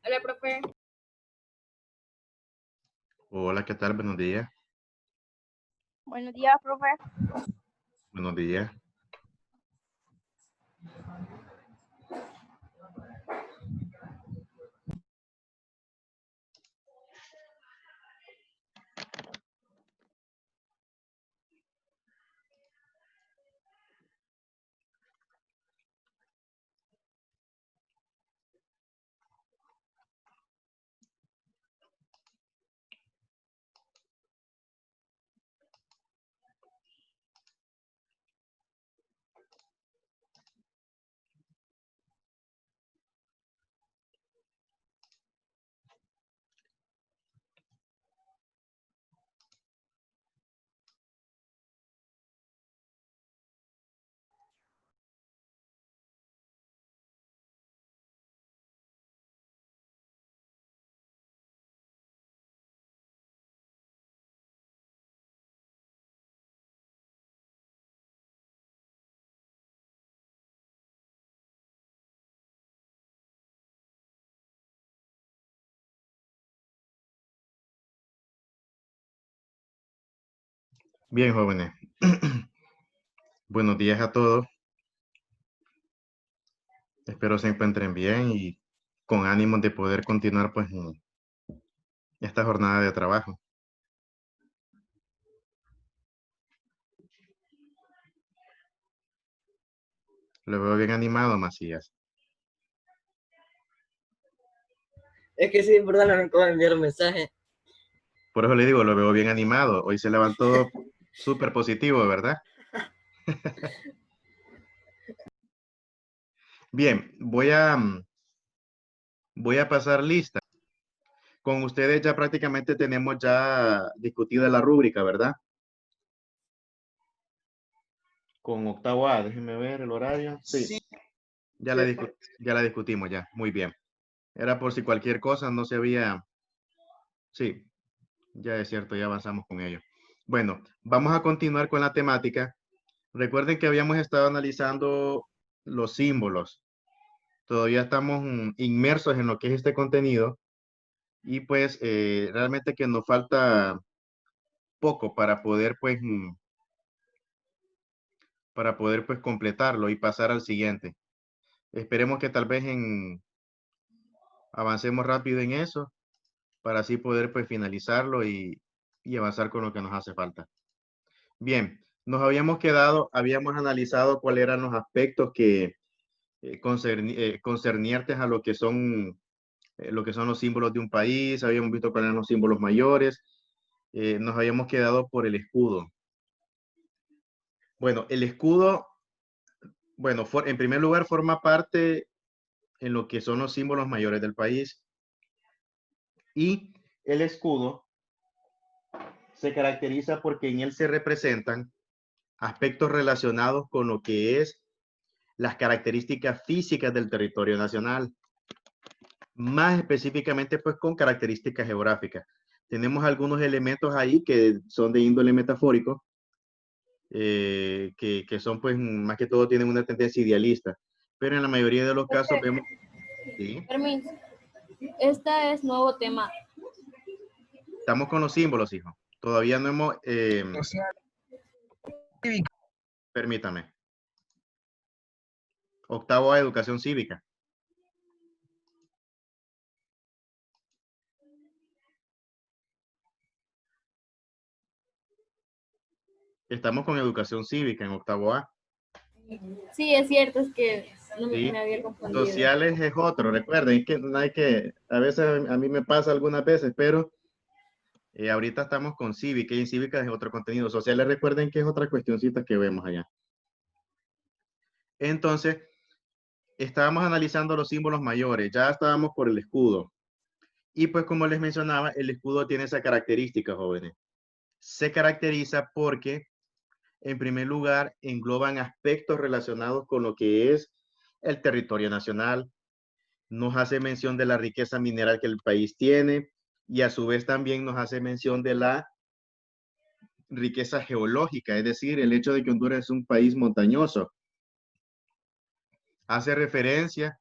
Hola, profe. Hola, ¿qué tal? Buenos días. Buenos días, profe. Buenos días. Bien, jóvenes. Buenos días a todos. Espero se encuentren bien y con ánimos de poder continuar pues en esta jornada de trabajo. Lo veo bien animado, Macías. Es que sí, verdad, me acabo de enviar un mensaje. Por eso le digo, lo veo bien animado. Hoy se levantó súper positivo, ¿verdad? Bien, voy a pasar lista. Con ustedes ya prácticamente tenemos ya discutida la rúbrica, ¿verdad? Con octavo A, déjenme ver el horario. Sí, ya la discutimos ya. Muy bien. Era por si cualquier cosa no se había... Sí, ya es cierto, ya avanzamos con ello. Bueno, vamos a continuar con la temática. Recuerden que habíamos estado analizando los símbolos. Todavía estamos inmersos en lo que es este contenido y pues realmente que nos falta poco para poder pues completarlo y pasar al siguiente. Esperemos que tal vez avancemos rápido en eso para así poder pues finalizarlo y avanzar con lo que nos hace falta. Bien, nos habíamos quedado, habíamos analizado cuáles eran los aspectos que concernientes a lo que son los símbolos de un país, habíamos visto cuáles eran los símbolos mayores, nos habíamos quedado por el escudo. Bueno, el escudo, bueno, en primer lugar forma parte en lo que son los símbolos mayores del país y el escudo se caracteriza porque en él se representan aspectos relacionados con lo que es las características físicas del territorio nacional, más específicamente pues con características geográficas. Tenemos algunos elementos ahí que son de índole metafórico, que son pues más que todo tienen una tendencia idealista, pero en la mayoría de los casos vemos... ¿Sí? Permiso. Esta es nuevo tema. Estamos con los símbolos, hijo. Todavía no hemos... permítame. Octavo A, educación cívica. Estamos con educación cívica en octavo A. Sí, es cierto, es que no ¿Sí? me había confundido. Sociales es otro, recuerden, que no hay que, a veces a mí me pasa algunas veces, pero ahorita estamos con cívica y en cívica es otro contenido. Sociales, recuerden que es otra cuestioncita que vemos allá. Entonces, estábamos analizando los símbolos mayores, ya estábamos por el escudo. Y pues como les mencionaba, el escudo tiene esa característica, jóvenes. Se caracteriza porque, en primer lugar, engloban aspectos relacionados con lo que es el territorio nacional, nos hace mención de la riqueza mineral que el país tiene y a su vez también nos hace mención de la riqueza geológica, es decir, el hecho de que Honduras es un país montañoso. Hace referencia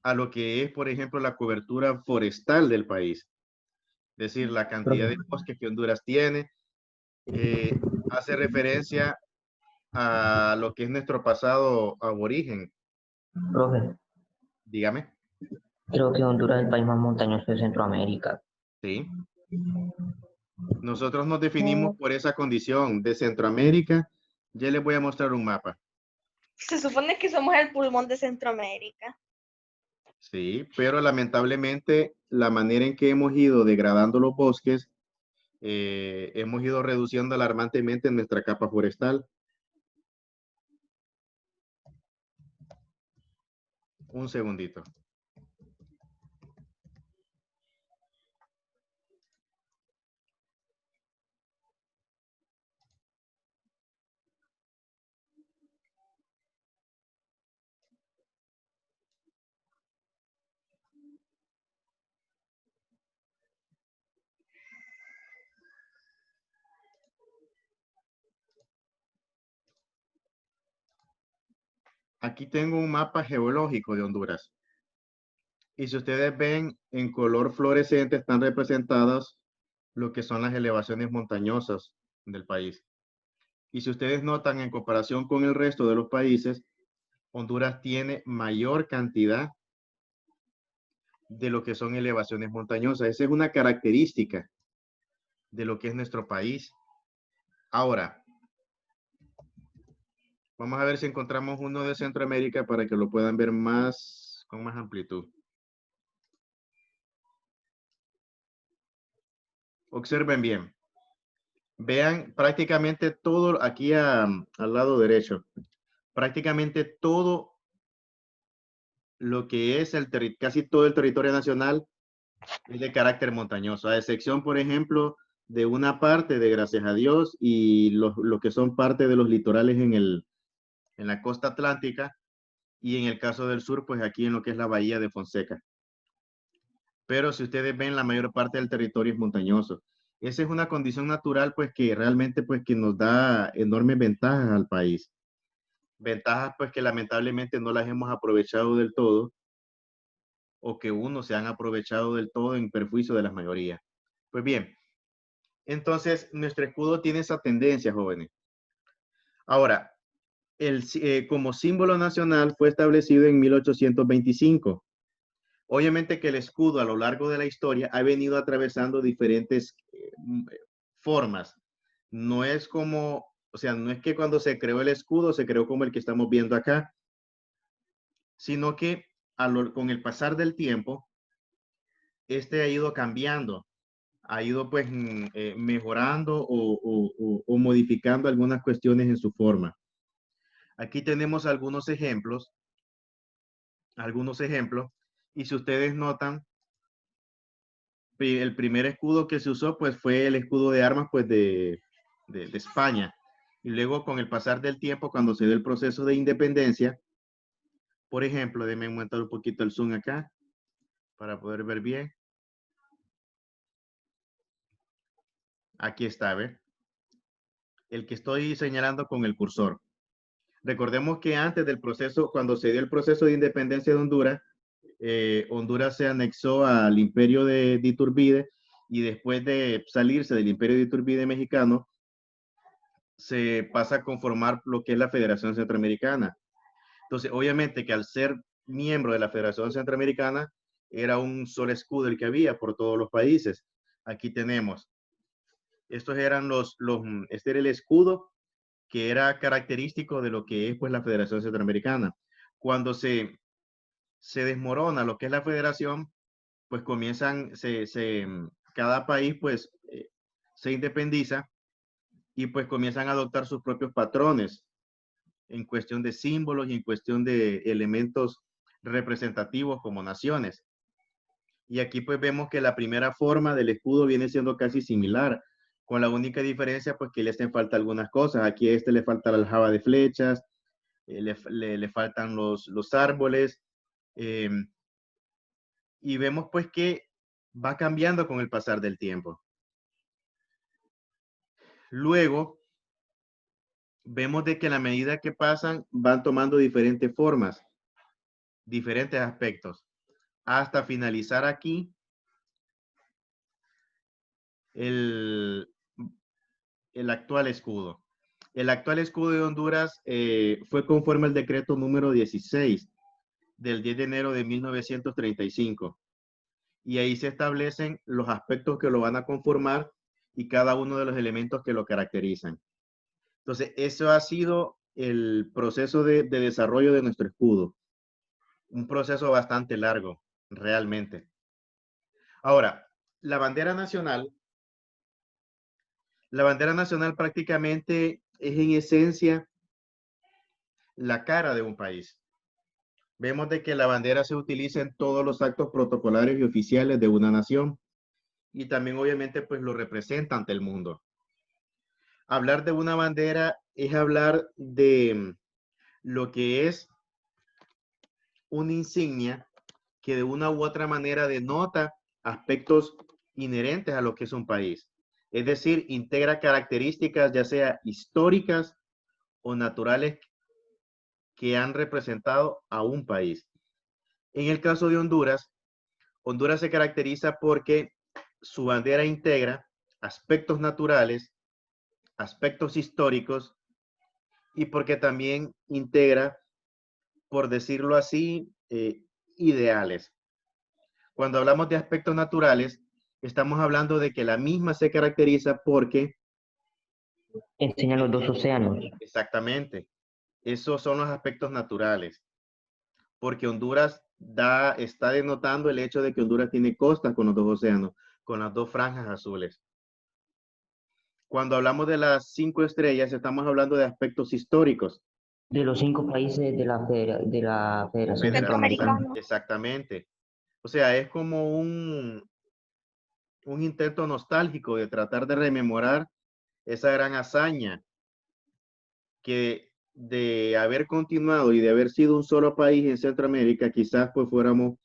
a lo que es, por ejemplo, la cobertura forestal del país. Es decir, la cantidad de bosques que Honduras tiene, hace referencia a lo que es nuestro pasado aborigen. Profe, Dígame. creo que Honduras es el país más montañoso de Centroamérica. Sí. Nosotros nos definimos por esa condición de Centroamérica. Ya les voy a mostrar un mapa. Se supone que somos el pulmón de Centroamérica. Sí, pero lamentablemente la manera en que hemos ido degradando los bosques, hemos ido reduciendo alarmantemente nuestra capa forestal. Un segundito. Aquí tengo un mapa geológico de Honduras. Y si ustedes ven en color fluorescente están representadas lo que son las elevaciones montañosas del país. Y si ustedes notan en comparación con el resto de los países, Honduras tiene mayor cantidad de lo que son elevaciones montañosas. Esa es una característica de lo que es nuestro país. Ahora, vamos a ver si encontramos uno de Centroamérica para que lo puedan ver más, con más amplitud. Observen bien. Vean prácticamente todo aquí al lado derecho. Prácticamente todo lo que es casi todo el territorio nacional es de carácter montañoso, a excepción, por ejemplo, de una parte de Gracias a Dios y lo que son parte de los litorales en la costa atlántica y en el caso del sur, pues aquí en lo que es la bahía de Fonseca. Pero si ustedes ven, la mayor parte del territorio es montañoso. Esa es una condición natural, pues que realmente, pues que nos da enormes ventajas al país. Ventajas, pues que lamentablemente no las hemos aprovechado del todo o que unos se han aprovechado del todo en perjuicio de la mayoría. Pues bien, entonces nuestro escudo tiene esa tendencia, jóvenes. Ahora, como símbolo nacional fue establecido en 1825. Obviamente que el escudo a lo largo de la historia ha venido atravesando diferentes formas. No es como, o sea, no es que cuando se creó el escudo se creó como el que estamos viendo acá, sino que con el pasar del tiempo, este ha ido cambiando, ha ido pues mejorando o modificando algunas cuestiones en su forma. Aquí tenemos algunos ejemplos, y si ustedes notan, el primer escudo que se usó pues fue el escudo de armas pues de España. Y luego con el pasar del tiempo, cuando se dio el proceso de independencia, por ejemplo, déjenme aumentar un poquito el zoom acá para poder ver bien. Aquí está, ¿ve? El que estoy señalando con el cursor. Recordemos que antes del proceso, cuando se dio el proceso de independencia de Honduras, Honduras se anexó al imperio de Iturbide y después de salirse del imperio de Iturbide mexicano, se pasa a conformar lo que es la Federación Centroamericana. Entonces, obviamente que al ser miembro de la Federación Centroamericana, era un solo escudo el que había por todos los países. Aquí tenemos, este era el escudo que era característico de lo que es pues la Federación Centroamericana. Cuando se desmorona lo que es la federación, pues cada país pues se independiza y pues comienzan a adoptar sus propios patrones en cuestión de símbolos y en cuestión de elementos representativos como naciones. Y aquí pues vemos que la primera forma del escudo viene siendo casi similar, con la única diferencia pues que le hacen falta algunas cosas. Aquí a este le falta la aljaba de flechas, le faltan los árboles, y vemos pues que va cambiando con el pasar del tiempo. Luego, vemos de que a la medida que pasan van tomando diferentes formas, diferentes aspectos. hasta finalizar aquí el actual escudo. El actual escudo de Honduras fue conforme al decreto número 16 del 10 de enero de 1935. Y ahí se establecen los aspectos que lo van a conformar y cada uno de los elementos que lo caracterizan. Entonces, eso ha sido el proceso de desarrollo de nuestro escudo. Un proceso bastante largo, realmente. Ahora, la bandera nacional prácticamente es en esencia la cara de un país. Vemos de que la bandera se utiliza en todos los actos protocolarios y oficiales de una nación y también obviamente pues lo representa ante el mundo. Hablar de una bandera es hablar de lo que es una insignia que de una u otra manera denota aspectos inherentes a lo que es un país. Es decir, integra características ya sea históricas o naturales que han representado a un país. En el caso de Honduras, Honduras se caracteriza porque su bandera integra aspectos naturales, aspectos históricos y porque también integra, por decirlo así, ideales. Cuando hablamos de aspectos naturales, estamos hablando de que la misma se caracteriza porque... Enseña los dos océanos. Exactamente. Esos son los aspectos naturales. Porque Honduras está denotando el hecho de que Honduras tiene costas con los dos océanos, con las dos franjas azules. Cuando hablamos de las 5 estrellas, estamos hablando de aspectos históricos. De los 5 países de la Federación Centroamericana. Exactamente. O sea, es como un intento nostálgico de tratar de rememorar esa gran hazaña que de haber continuado y de haber sido un solo país en Centroamérica, quizás pues fuéramos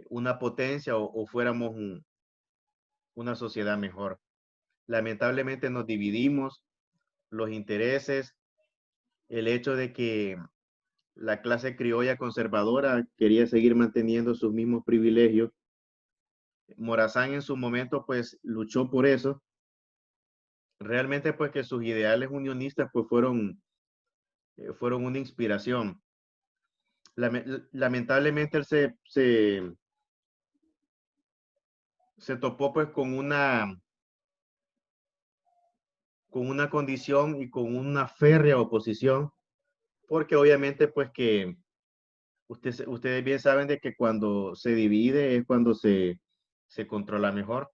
una potencia o fuéramos una sociedad mejor. Lamentablemente nos dividimos, los intereses, el hecho de que la clase criolla conservadora quería seguir manteniendo sus mismos privilegios. Morazán en su momento pues luchó por eso. Realmente pues que sus ideales unionistas pues fueron una inspiración. Lamentablemente él se topó pues con una condición y con una férrea oposición, porque obviamente pues que ustedes bien saben de que cuando se divide es cuando se controla mejor.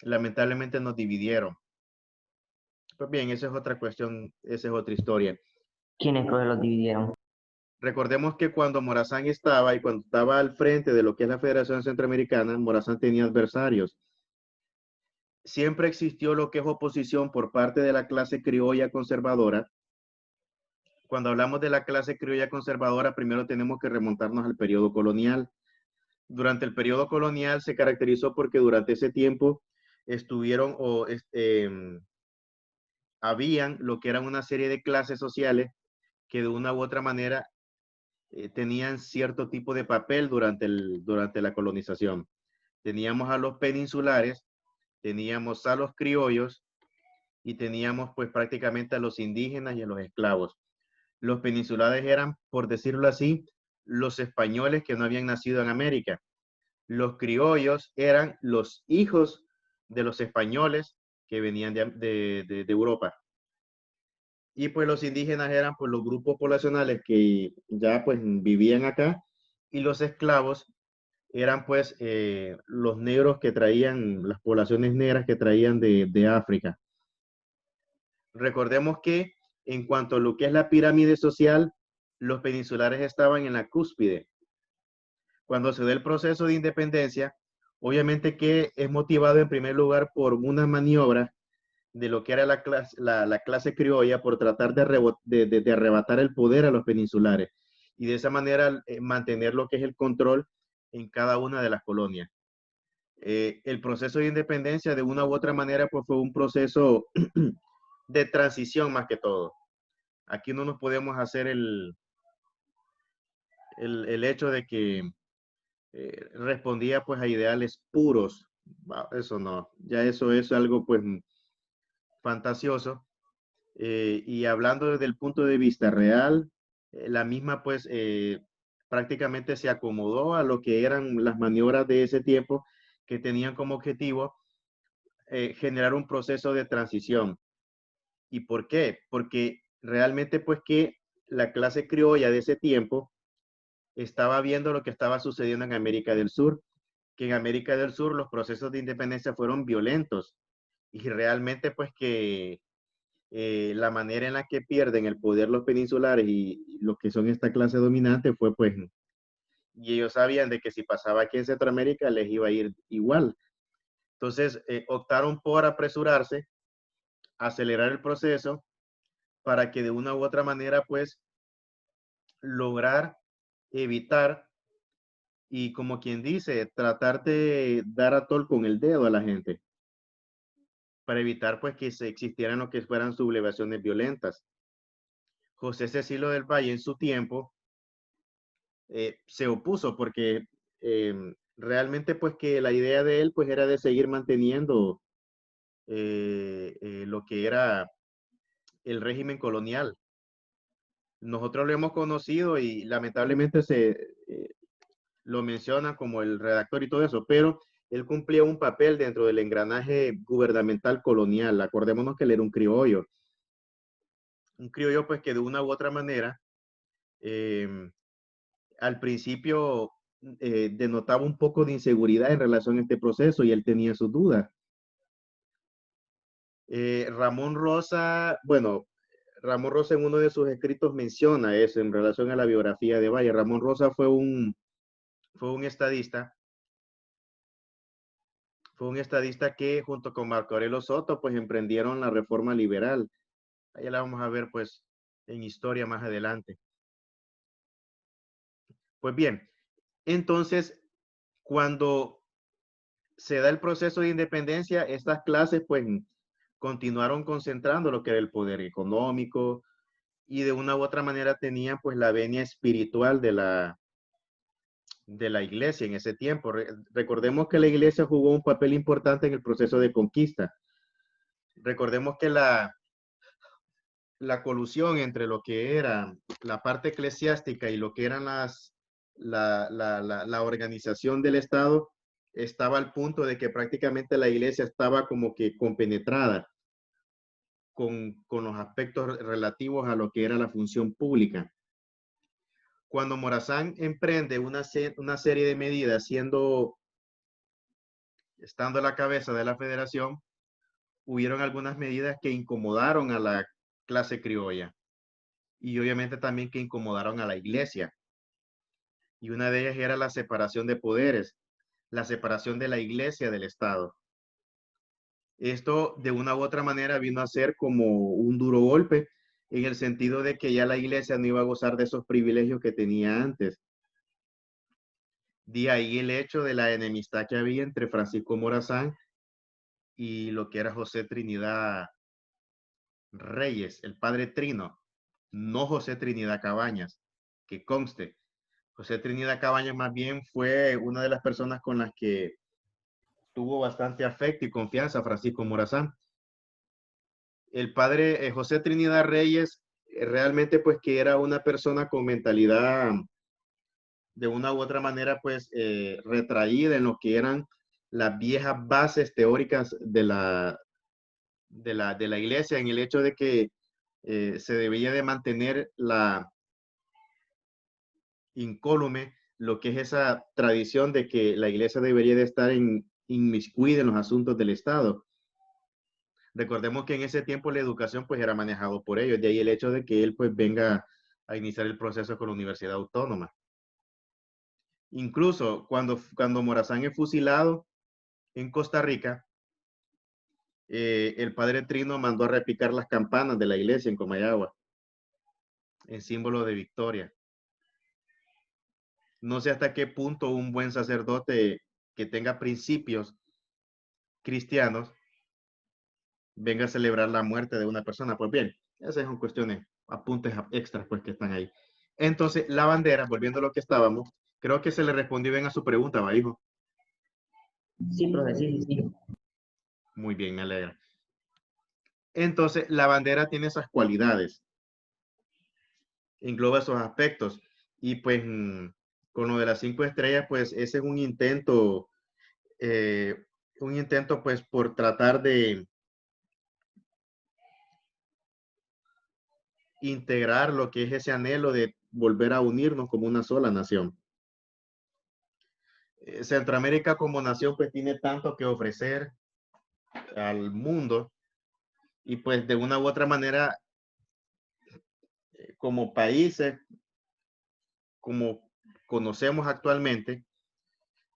Lamentablemente nos dividieron. Pues bien, esa es otra cuestión, esa es otra historia. ¿Quiénes los dividieron? Recordemos que cuando Morazán estaba y cuando estaba al frente de lo que es la Federación Centroamericana, Morazán tenía adversarios. Siempre existió lo que es oposición por parte de la clase criolla conservadora. Cuando hablamos de la clase criolla conservadora, primero tenemos que remontarnos al periodo colonial. Durante el periodo colonial se caracterizó porque durante ese tiempo estuvieron habían lo que eran una serie de clases sociales que de una u otra manera tenían cierto tipo de papel durante la colonización. Teníamos a los peninsulares, teníamos a los criollos y teníamos pues prácticamente a los indígenas y a los esclavos. Los peninsulares eran, por decirlo así, los españoles que no habían nacido en América. Los criollos eran los hijos de los españoles que venían de Europa. Y pues los indígenas eran pues los grupos poblacionales que ya pues vivían acá, y los esclavos eran pues los negros que traían, las poblaciones negras que traían de África. Recordemos que en cuanto a lo que es la pirámide social, los peninsulares estaban en la cúspide. Cuando se da el proceso de independencia, obviamente que es motivado en primer lugar por una maniobra de lo que era la clase criolla por tratar de arrebatar el poder a los peninsulares y de esa manera mantener lo que es el control en cada una de las colonias. El proceso de independencia de una u otra manera pues fue un proceso de transición más que todo. Aquí no nos podemos hacer el hecho de que respondía pues a ideales puros. Eso no, ya eso es algo pues fantasioso. Y hablando desde el punto de vista real, la misma pues prácticamente se acomodó a lo que eran las maniobras de ese tiempo que tenían como objetivo generar un proceso de transición. ¿Y por qué? Porque realmente pues que la clase criolla de ese tiempo estaba viendo lo que estaba sucediendo en América del Sur, que en América del Sur los procesos de independencia fueron violentos y realmente pues que la manera en la que pierden el poder los peninsulares y los que son esta clase dominante fue pues, y ellos sabían de que si pasaba aquí en Centroamérica les iba a ir igual. Entonces optaron por apresurarse, acelerar el proceso para que de una u otra manera pues lograr evitar y como quien dice, tratar de dar a tol con el dedo a la gente para evitar pues que se existieran lo que fueran sublevaciones violentas. José Cecilio del Valle en su tiempo se opuso porque realmente pues que la idea de él pues era de seguir manteniendo lo que era el régimen colonial. Nosotros lo hemos conocido y lamentablemente lo mencionan como el redactor y todo eso, pero él cumplía un papel dentro del engranaje gubernamental colonial. Acordémonos que él era un criollo pues que de una u otra manera al principio denotaba un poco de inseguridad en relación a este proceso y él tenía sus dudas. Ramón Rosa, bueno, Ramón Rosa en uno de sus escritos menciona eso en relación a la biografía de Valle. Ramón Rosa fue un estadista que junto con Marco Aurelio Soto pues emprendieron la reforma liberal. Ahí la vamos a ver pues en historia más adelante. Pues bien, entonces cuando se da el proceso de independencia, estas clases pues continuaron concentrando lo que era el poder económico y de una u otra manera tenían pues la venia espiritual de la iglesia en ese tiempo. Recordemos que la iglesia jugó un papel importante en el proceso de conquista. Recordemos que la colusión entre lo que era la parte eclesiástica y lo que eran la organización del Estado estaba al punto de que prácticamente la iglesia estaba como que compenetrada con los aspectos relativos a lo que era la función pública. Cuando Morazán emprende una serie de medidas estando a la cabeza de la federación, hubieron algunas medidas que incomodaron a la clase criolla y obviamente también que incomodaron a la iglesia. Y una de ellas era la separación de poderes, la separación de la iglesia del Estado. Esto de una u otra manera vino a ser como un duro golpe en el sentido de que ya la iglesia no iba a gozar de esos privilegios que tenía antes. De ahí el hecho de la enemistad que había entre Francisco Morazán y lo que era José Trinidad Reyes, el padre Trino, no José Trinidad Cabañas, que conste. José Trinidad Cabañas más bien fue una de las personas con las que tuvo bastante afecto y confianza Francisco Morazán. El padre José Trinidad Reyes realmente pues que era una persona con mentalidad de una u otra manera pues retraída en lo que eran las viejas bases teóricas de la iglesia, en el hecho de que se debía de mantener la incólume, lo que es esa tradición de que la iglesia debería de estar inmiscuida en los asuntos del Estado. Recordemos que en ese tiempo la educación pues era manejado por ellos, de ahí el hecho de que él pues venga a iniciar el proceso con la Universidad Autónoma. Incluso cuando Morazán es fusilado en Costa Rica, el padre Trino mandó a repicar las campanas de la iglesia en Comayagua, en símbolo de victoria. No sé hasta qué punto un buen sacerdote que tenga principios cristianos venga a celebrar la muerte de una persona. Pues bien, esas son cuestiones, apuntes extras pues que están ahí. Entonces, la bandera, volviendo a lo que estábamos, creo que se le respondió bien a su pregunta, ¿va, hijo? Sí, profe, sí, sí, sí. Muy bien, me alegra. Entonces, la bandera tiene esas cualidades, engloba esos aspectos. Y pues, con lo de las 5 estrellas, pues ese es un intento pues por tratar de integrar lo que es ese anhelo de volver a unirnos como una sola nación. Centroamérica como nación pues tiene tanto que ofrecer al mundo y pues de una u otra manera como países, como conocemos actualmente,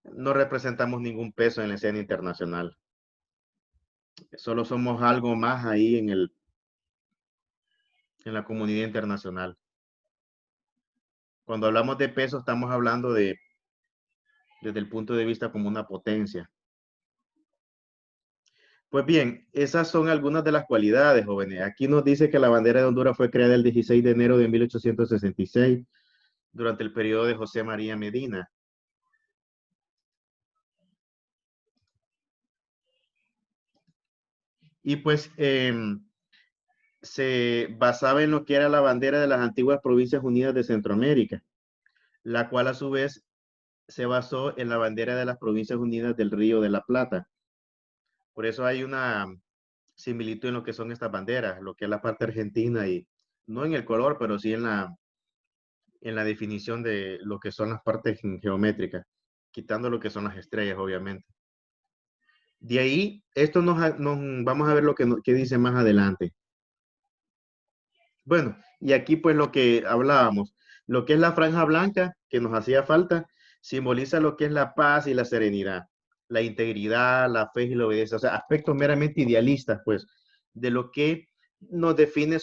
no representamos ningún peso en la escena internacional. Solo somos algo más ahí en la comunidad internacional. Cuando hablamos de peso, estamos hablando desde el punto de vista como una potencia. Pues bien, esas son algunas de las cualidades, jóvenes. Aquí nos dice que la bandera de Honduras fue creada el 16 de enero de 1866 durante el periodo de José María Medina. Y pues se basaba en lo que era la bandera de las antiguas Provincias Unidas de Centroamérica, la cual a su vez se basó en la bandera de las Provincias Unidas del Río de la Plata. Por eso hay una similitud en lo que son estas banderas, lo que es la parte argentina y no en el color, pero sí en la definición de lo que son las partes geométricas, quitando lo que son las estrellas, obviamente. De ahí, esto vamos a ver lo que dice más adelante. Bueno, y aquí pues lo que hablábamos, lo que es la franja blanca que nos hacía falta, simboliza lo que es la paz y la serenidad, la integridad, la fe y la obediencia, o sea, aspectos meramente idealistas, pues, de lo que nos define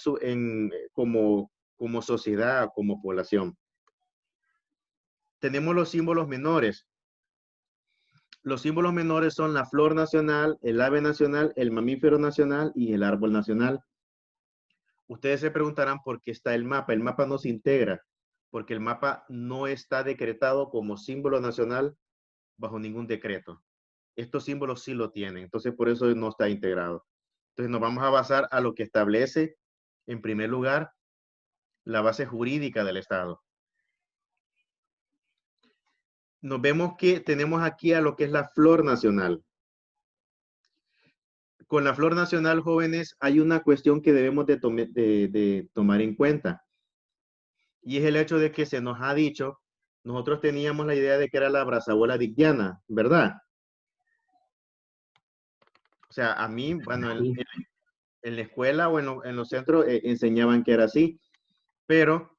como sociedad, como población. Tenemos los símbolos menores. Los símbolos menores son la flor nacional, el ave nacional, el mamífero nacional y el árbol nacional. Ustedes se preguntarán por qué está el mapa. El mapa no se integra, porque el mapa no está decretado como símbolo nacional bajo ningún decreto. Estos símbolos sí lo tienen, entonces por eso no está integrado. Entonces nos vamos a basar a lo que establece, en primer lugar, la base jurídica del Estado. Nos vemos que tenemos aquí a lo que es la flor nacional. Con la flor nacional, jóvenes, hay una cuestión que debemos de tomar en cuenta. Y es el hecho de que se nos ha dicho, nosotros teníamos la idea de que era la brazabola digdiana, ¿verdad? O sea, a mí, bueno, en la escuela o en los centros enseñaban que era así, pero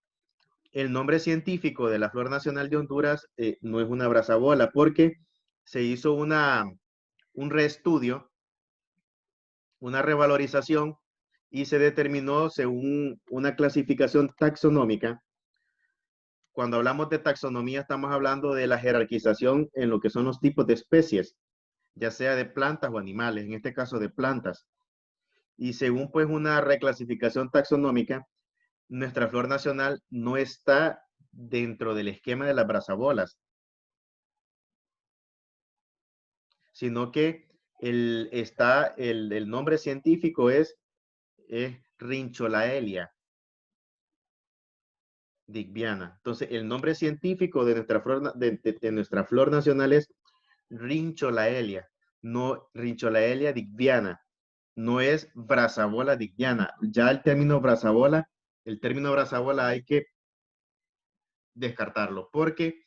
el nombre científico de la flor nacional de Honduras no es una brazabola, porque se hizo un reestudio, una revalorización, y se determinó según una clasificación taxonómica. Cuando hablamos de taxonomía, estamos hablando de la jerarquización en lo que son los tipos de especies, ya sea de plantas o animales, en este caso de plantas. Y según pues una reclasificación taxonómica, nuestra flor nacional no está dentro del esquema de las brazabolas, sino que el nombre científico es Rhincholaelia digbiana. Entonces, el nombre científico de nuestra flor nacional es Rhincholaelia, no Rhincholaelia digbiana, no es brazabola digbiana. Ya el término brazabola hay que descartarlo, porque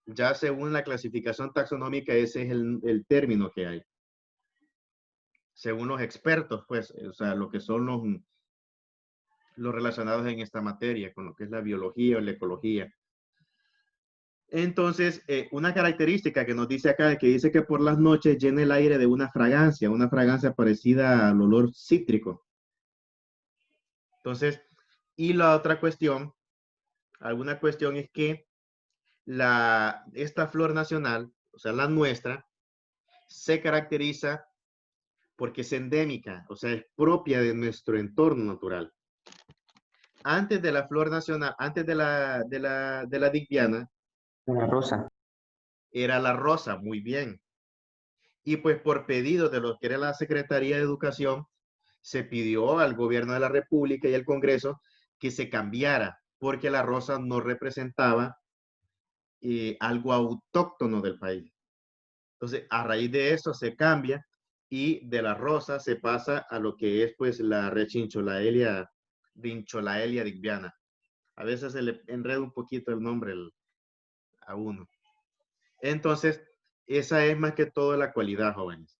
ya según la clasificación taxonómica ese es el término que hay. Según los expertos, pues, o sea, lo que son los relacionados en esta materia, con lo que es la biología o la ecología. Entonces, una característica que nos dice acá, que dice que por las noches llena el aire de una fragancia parecida al olor cítrico. Entonces, y la otra cuestión, alguna cuestión es que esta flor nacional, o sea, la nuestra, se caracteriza porque es endémica, o sea, es propia de nuestro entorno natural. antes de la flor nacional, antes de la digbiana, Una rosa. era la rosa, muy bien. Y pues por pedido de lo que era la Secretaría de Educación, se pidió al gobierno de la República y al Congreso que se cambiara, porque la rosa no representaba algo autóctono del país. Entonces, a raíz de eso se cambia y de la rosa se pasa a lo que es pues la Rechincholaelia, Dincholaelia digbiana. A veces se le enreda un poquito el nombre a uno. Entonces, esa es más que todo la cualidad, jóvenes.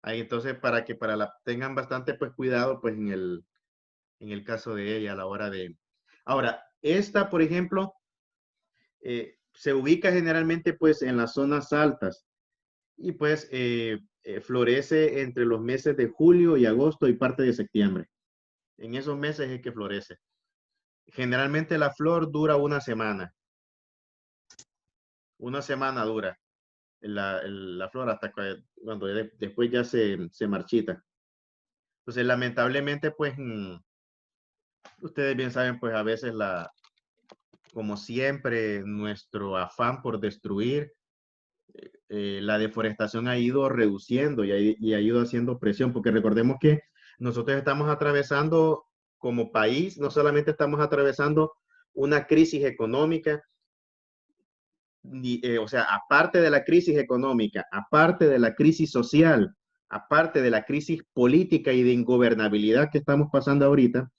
Ahí entonces, para que tengan bastante pues cuidado pues en el caso de ella a la hora de... Ahora, esta, por ejemplo, se ubica generalmente pues en las zonas altas y pues florece entre los meses de julio y agosto y parte de septiembre. En esos meses es que florece. Generalmente la flor dura una semana. Una semana dura la flor hasta cuando después ya se marchita. Entonces, lamentablemente, pues, ustedes bien saben, pues a veces como siempre, nuestro afán por destruir, la deforestación ha ido reduciendo y ha ido haciendo presión, porque recordemos que nosotros estamos atravesando como país, no solamente estamos atravesando una crisis económica, o sea, aparte de la crisis económica, aparte de la crisis social, aparte de la crisis política y de ingobernabilidad que estamos pasando ahorita,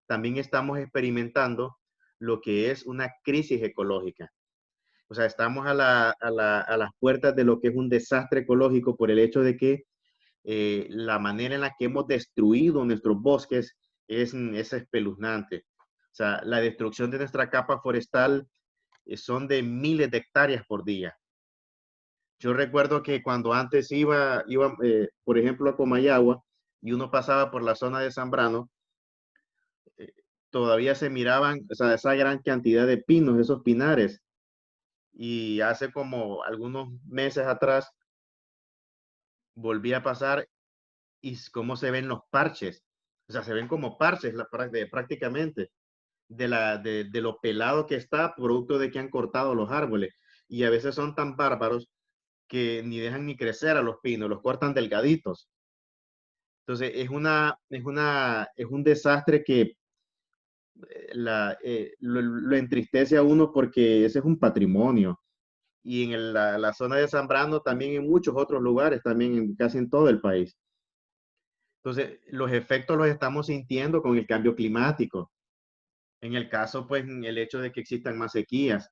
también estamos experimentando lo que es una crisis ecológica. O sea, estamos a las puertas de lo que es un desastre ecológico por el hecho de que la manera en la que hemos destruido nuestros bosques es espeluznante. O sea, la destrucción de nuestra capa forestal son de miles de hectáreas por día. Yo recuerdo que cuando antes iba por ejemplo, a Comayagua y uno pasaba por la zona de Zambrano, todavía se miraban, o sea, esa gran cantidad de pinos, esos pinares. Y hace como algunos meses atrás volví a pasar y cómo se ven los parches. O sea, se ven como parches prácticamente de lo pelado que está, producto de que han cortado los árboles. Y a veces son tan bárbaros que ni dejan ni crecer a los pinos, los cortan delgaditos. Entonces, es un desastre que lo entristece a uno porque ese es un patrimonio. Y en la zona de Zambrano también en muchos otros lugares, también casi en todo el país. Entonces, los efectos los estamos sintiendo con el cambio climático. En el caso, pues, en el hecho de que existan más sequías.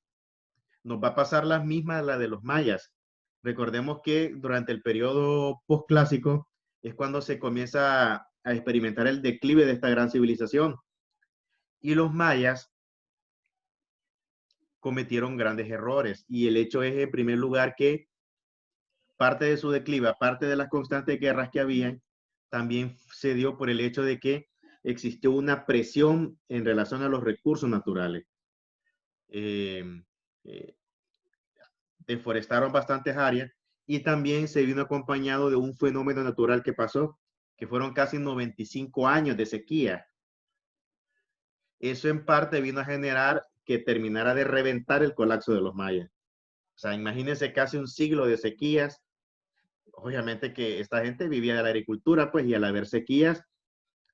Nos va a pasar la misma la de los mayas. Recordemos que durante el periodo postclásico es cuando se comienza a experimentar el declive de esta gran civilización. Y los mayas cometieron grandes errores. Y el hecho es, en primer lugar, que parte de su declive, aparte de las constantes guerras que habían, también se dio por el hecho de que existió una presión en relación a los recursos naturales. Deforestaron bastantes áreas y también se vino acompañado de un fenómeno natural que pasó, que fueron casi 95 años de sequía. Eso en parte vino a generar que terminara de reventar el colapso de los mayas. O sea, imagínense casi un siglo de sequías. Obviamente que esta gente vivía de la agricultura, pues, y al haber sequías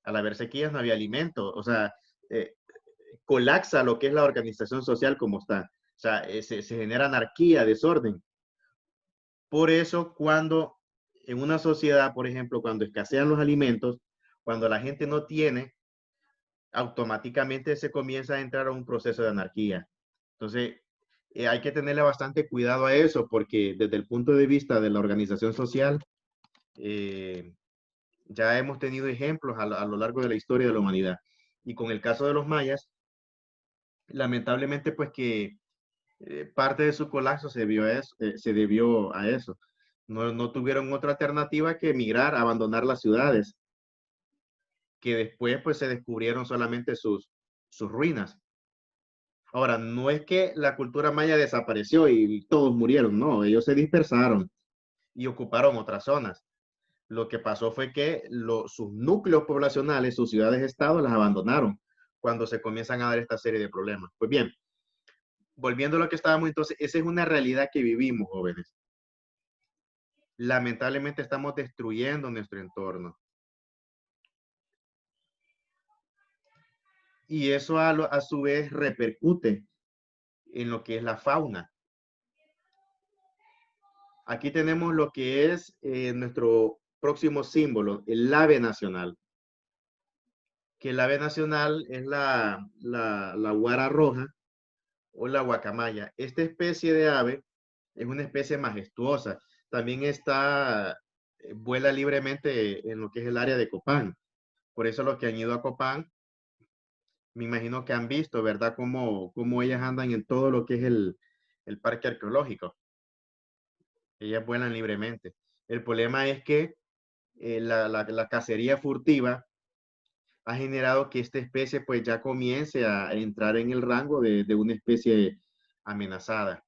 no había alimento. O sea, colapsa lo que es la organización social como está. O sea, se genera anarquía, desorden. Por eso, cuando en una sociedad, por ejemplo, cuando escasean los alimentos, cuando la gente no tiene, automáticamente se comienza a entrar a un proceso de anarquía. Entonces, hay que tenerle bastante cuidado a eso, porque desde el punto de vista de la organización social, ya hemos tenido ejemplos a lo largo de la historia de la humanidad. Y con el caso de los mayas, lamentablemente, pues que parte de su colapso se debió a eso. No tuvieron otra alternativa que emigrar, abandonar las ciudades, que después pues se descubrieron solamente sus ruinas. Ahora, no es que la cultura maya desapareció y todos murieron, no, ellos se dispersaron y ocuparon otras zonas. Lo que pasó fue que sus núcleos poblacionales, sus ciudades-estado, las abandonaron cuando se comienzan a dar esta serie de problemas. Pues bien, volviendo a lo que estábamos, entonces, esa es una realidad que vivimos, jóvenes. Lamentablemente estamos destruyendo nuestro entorno. Y eso a su vez repercute en lo que es la fauna. Aquí tenemos lo que es nuestro próximo símbolo, el ave nacional. Que el ave nacional es la guara roja o la guacamaya. Esta especie de ave es una especie majestuosa. También vuela libremente en lo que es el área de Copán. Por eso los que han ido a Copán, me imagino que han visto, ¿verdad? Cómo ellas andan en todo lo que es el parque arqueológico. Ellas vuelan libremente. El problema es que la cacería furtiva ha generado que esta especie pues ya comience a entrar en el rango de una especie amenazada,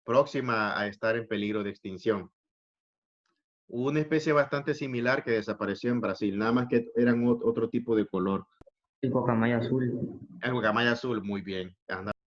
próxima a estar en peligro de extinción. Hubo una especie bastante similar que desapareció en Brasil, nada más que eran otro tipo de color. El guacamaya azul. El guacamaya azul, muy bien. Anda